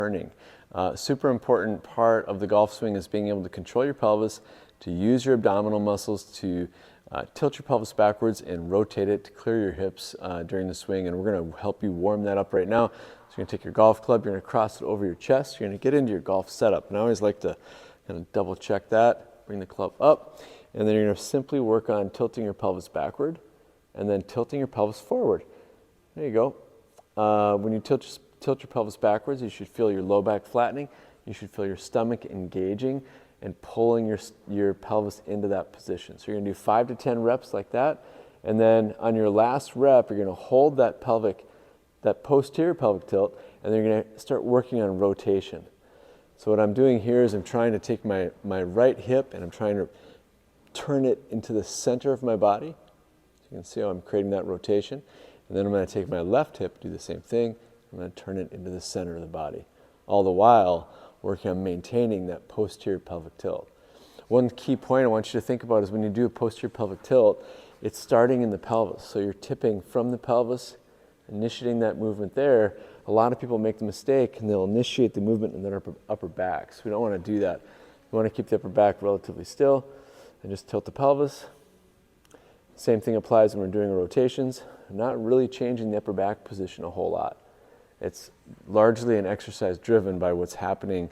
turning. Super important part of the golf swing is being able to control your pelvis, to use your abdominal muscles to tilt your pelvis backwards and rotate it to clear your hips during the swing. And we're going to help you warm that up right now. So you're going to take your golf club, you're going to cross it over your chest, you're going to get into your golf setup. And I always like to kind of double check that, bring the club up, and then you're going to simply work on tilting your pelvis backward and then tilting your pelvis forward. There you go. When you tilt your pelvis backwards, you should feel your low back flattening. You should feel your stomach engaging and pulling your pelvis into that position. So you're going to do 5 to 10 reps like that. And then on your last rep, you're going to hold that posterior pelvic tilt, and then you're going to start working on rotation. So what I'm doing here is I'm trying to take my right hip and I'm trying to turn it into the center of my body. So you can see how I'm creating that rotation. And then I'm going to take my left hip, do the same thing. I'm going to turn it into the center of the body. All the while working on maintaining that posterior pelvic tilt. One key point I want you to think about is when you do a posterior pelvic tilt, it's starting in the pelvis. So you're tipping from the pelvis, initiating that movement there. A lot of people make the mistake and they'll initiate the movement in their upper back. So we don't want to do that. We want to keep the upper back relatively still and just tilt the pelvis. Same thing applies when we're doing rotations. I'm not really changing the upper back position a whole lot. It's largely an exercise driven by what's happening